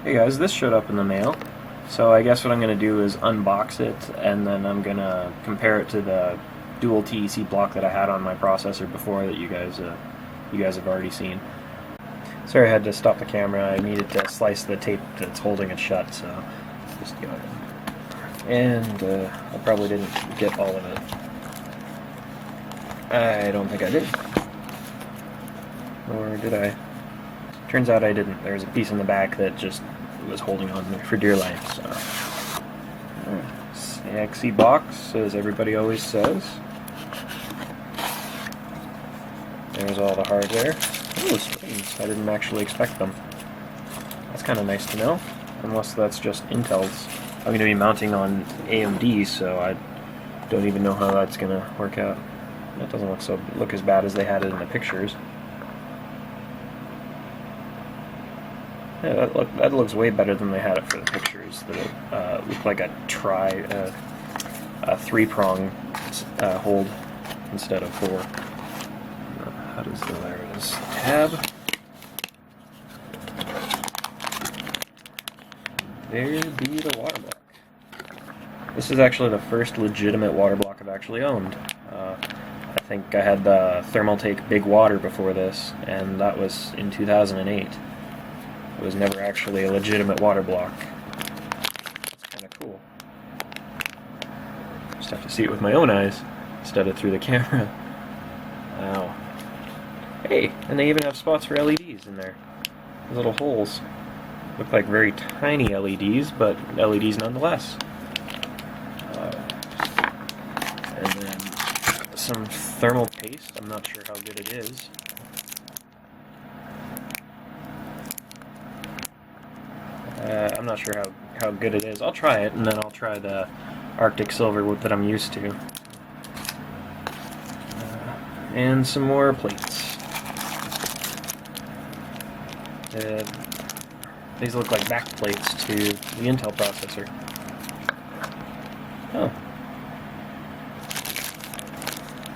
Hey guys, this showed up in the mail. So I guess what I'm going to do is unbox it, and then I'm going to compare it to the dual TEC block that I had on my processor before that you guys have already seen. Sorry I had to stop the camera. I needed to slice the tape that's holding it shut, so just go ahead. And I probably didn't get all of it. I don't think I did. Or did I? Turns out I didn't. There's a piece in the back that just was holding on there for dear life, so. Sexy box, as everybody always says. There's all the hardware. Oh, springs. I didn't actually expect them. That's kind of nice to know. Unless that's just Intel's. I'm going to be mounting on AMD, so I don't even know how that's going to work out. That doesn't look as bad as they had it in the pictures. Yeah, that looks way better than they had it for the pictures. That it looked like a three-prong hold instead of four. How does there it is? Tab. There be the water block. This is actually the first legitimate water block I've actually owned. I think I had the Thermaltake Big Water before this, and that was in 2008. It was never actually a legitimate water block. It's kind of cool. Just have to see it with my own eyes instead of through the camera. Wow. Hey, and they even have spots for LEDs in there. Those little holes. Look like very tiny LEDs, but LEDs nonetheless. And then some thermal paste. I'm not sure how good it is. I'm not sure how good it is. I'll try it, and then I'll try the Arctic Silver that I'm used to. And some more plates. These look like back plates to the Intel processor. Oh.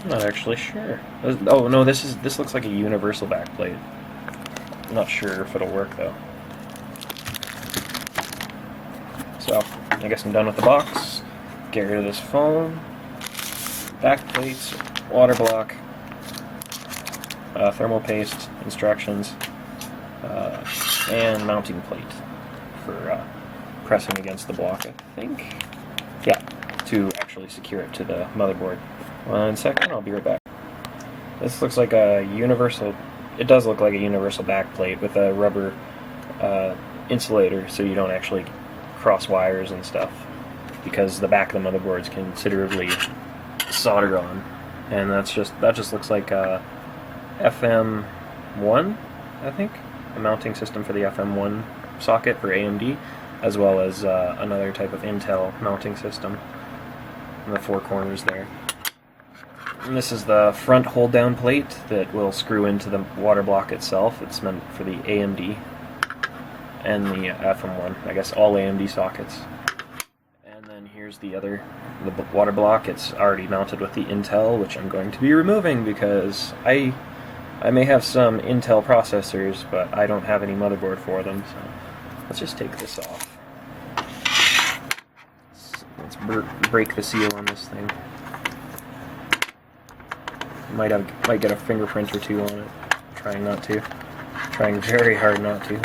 I'm not actually sure. Oh no, this looks like a universal back plate. I'm not sure if it'll work though. So, I guess I'm done with the box. Get rid of this phone. Back plates, water block, thermal paste, instructions, and mounting plate for pressing against the block, I think. Yeah, to actually secure it to the motherboard. 1 second, I'll be right back. This looks like a universal, it does look like a universal back plate with a rubber insulator so you don't actually cross wires and stuff, because the back of the motherboard is considerably solder on, and that just looks like a FM1, I think, a mounting system for the FM1 socket for AMD, as well as another type of Intel mounting system in the four corners there. And this is the front hold down plate that will screw into the water block itself. It's meant for the AMD and the FM1, I guess all AMD sockets. And then here's the water block. It's already mounted with the Intel, which I'm going to be removing because I may have some Intel processors, but I don't have any motherboard for them, so let's just take this off. Let's break the seal on this thing. Might get a fingerprint or two on it. Trying not to. Trying very hard not to.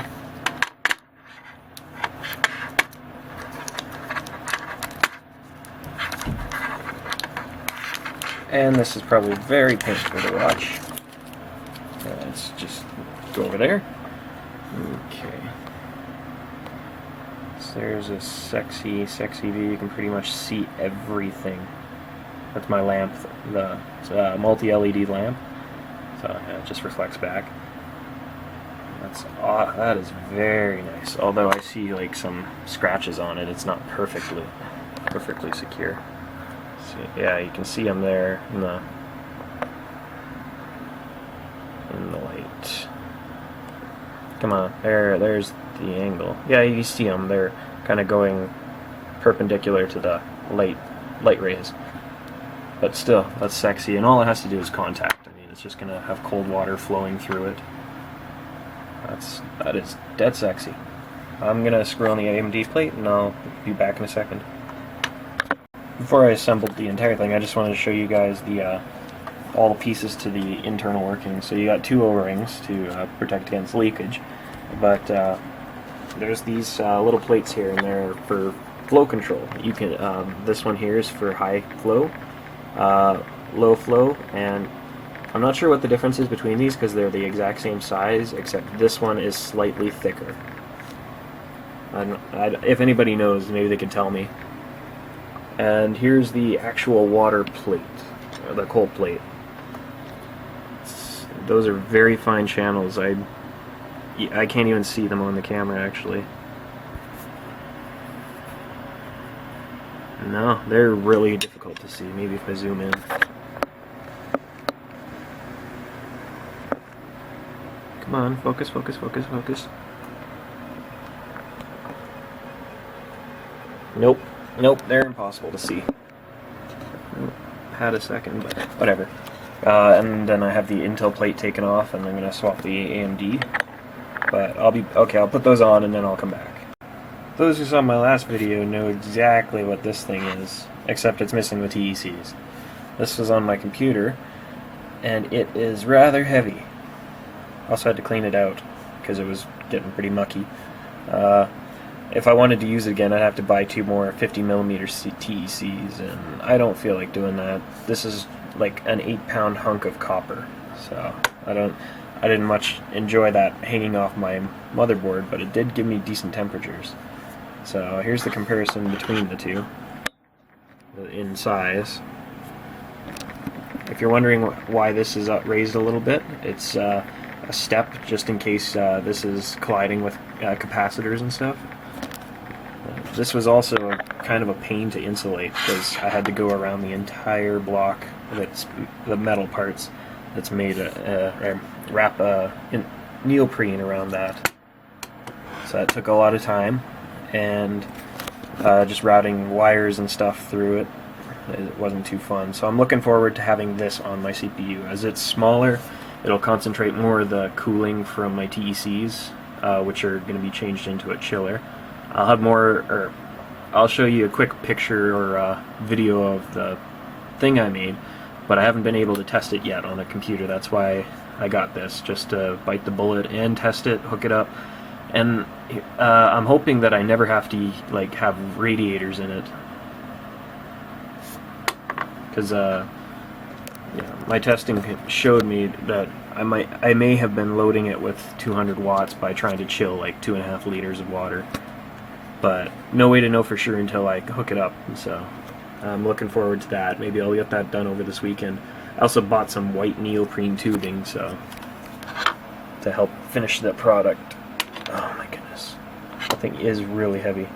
And this is probably very painful to watch. Let's just go over there. Okay. So there's a sexy view. You can pretty much see everything. That's my lamp, the multi-LED lamp. So yeah, it just reflects back. That is very nice. Although I see like some scratches on it, it's not perfectly secure. So, yeah, you can see them there in the light. Come on, there's the angle. Yeah, you see them. They're kind of going perpendicular to the light rays. But still, that's sexy, and all it has to do is contact. I mean, it's just gonna have cold water flowing through it. That is dead sexy. I'm gonna screw on the AMD plate and I'll be back in a second. Before I assembled the entire thing, I just wanted to show you guys the all the pieces to the internal working. So you got 2 O-rings to protect against leakage, but there's these little plates here, and they're for flow control. You can this one here is for high flow, low flow, and I'm not sure what the difference is between these because they're the exact same size, except this one is slightly thicker. If anybody knows, maybe they can tell me. And here's the actual water plate, or the cold plate. Those are very fine channels. I can't even see them on the camera, actually. No, they're really difficult to see. Maybe if I zoom in. Come on, focus, focus, focus, focus. Nope. Nope, they're impossible to see. Had a second, but whatever. And then I have the Intel plate taken off, and I'm going to swap the AMD. But I'll put those on, and then I'll come back. Those who saw my last video know exactly what this thing is, except it's missing the TECs. This was on my computer, and it is rather heavy. Also had to clean it out, because it was getting pretty mucky. If I wanted to use it again, I'd have to buy 2 more 50mm TECs, and I don't feel like doing that. This is like an 8-pound hunk of copper, so I didn't much enjoy that hanging off my motherboard, but it did give me decent temperatures. So here's the comparison between the two in size. If you're wondering why this is raised a little bit, it's a step just in case this is colliding with capacitors and stuff. This was also kind of a pain to insulate because I had to go around the entire block that's the metal parts that's made wrap neoprene around that. So that took a lot of time, and just routing wires and stuff through it wasn't too fun. So I'm looking forward to having this on my CPU. As it's smaller, it'll concentrate more of the cooling from my TECs, which are going to be changed into a chiller. I'll have more, or I'll show you a quick picture or video of the thing I made, but I haven't been able to test it yet on a computer. That's why I got this, just to bite the bullet and test it, hook it up. And I'm hoping that I never have to like have radiators in it, because my testing showed me that I may have been loading it with 200 watts by trying to chill like 2.5 liters of water. But no way to know for sure until I hook it up, so I'm looking forward to that. Maybe I'll get that done over this weekend. I also bought some white neoprene tubing, so to help finish the product. Oh my goodness, that thing is really heavy.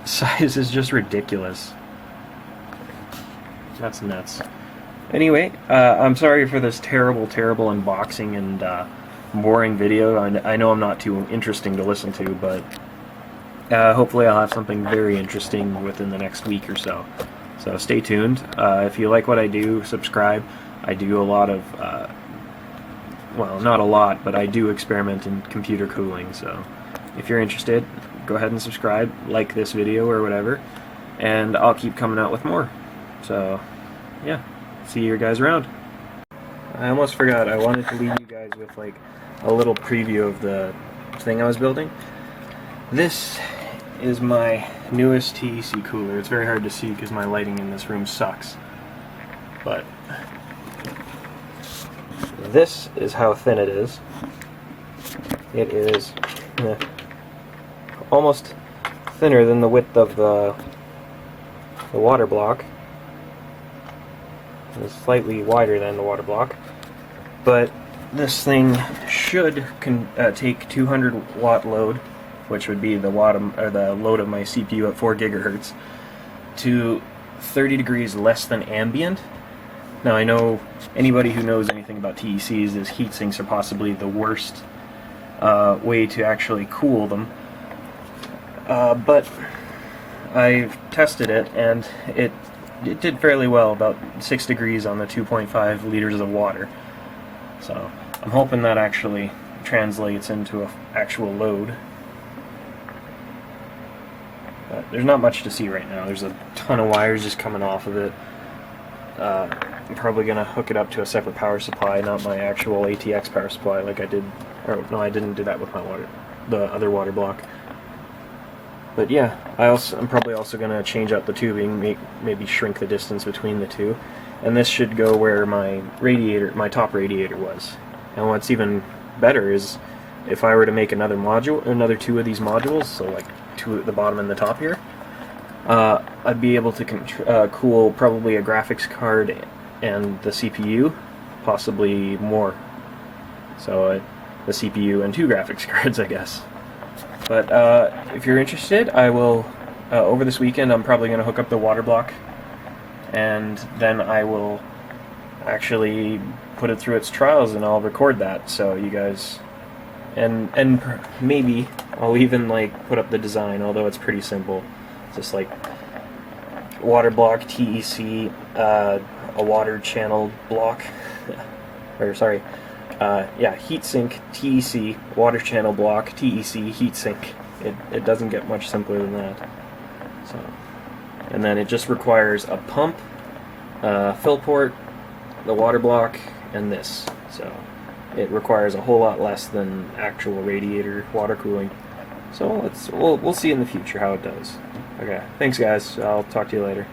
The size is just ridiculous. That's nuts. Anyway, I'm sorry for this terrible unboxing and boring video. I know I'm not too interesting to listen to, but hopefully I'll have something very interesting within the next week or so. So stay tuned. If you like what I do, subscribe. I do a lot of, well, not a lot, but I do experiment in computer cooling. So if you're interested, go ahead and subscribe, like this video or whatever, and I'll keep coming out with more. So yeah, see you guys around. I almost forgot, I wanted to leave you guys with like a little preview of the thing I was building. This is my newest TEC cooler. It's very hard to see because my lighting in this room sucks. But this is how thin it is. It is almost thinner than the width of the Waterblock. It's slightly wider than the Waterblock. But this thing should take 200 watt load, which would be the load of my CPU at 4 gigahertz, to 30 degrees less than ambient. Now I know anybody who knows anything about TECs is heat sinks are possibly the worst way to actually cool them. But I've tested it, and it did fairly well, about 6 degrees on the 2.5 liters of water. So I'm hoping that actually translates into an actual load. But there's not much to see right now. There's a ton of wires just coming off of it. I'm probably going to hook it up to a separate power supply, not my actual ATX power supply like I did. Or no, I didn't do that with my the other water block. But yeah, I'm probably also going to change out the tubing, maybe shrink the distance between the two. And this should go where my top radiator was. And what's even better is if I were to make another two of these modules, so like two at the bottom and the top here, I'd be able to cool probably a graphics card and the CPU, possibly more. So the CPU and two graphics cards, I guess. But if you're interested, I will, over this weekend, I'm probably going to hook up the water block, and then I will actually put it through its trials, and I'll record that, so you guys, and maybe I'll even like put up the design, although it's pretty simple. It's just like Waterblock, TEC, a water channel block, or sorry, yeah, heatsink, TEC, water channel block, TEC, heatsink. It doesn't get much simpler than that. So, and then it just requires a pump, fill port, the water block, and this. So it requires a whole lot less than actual radiator water cooling. So we'll see in the future how it does. Okay, thanks guys. I'll talk to you later.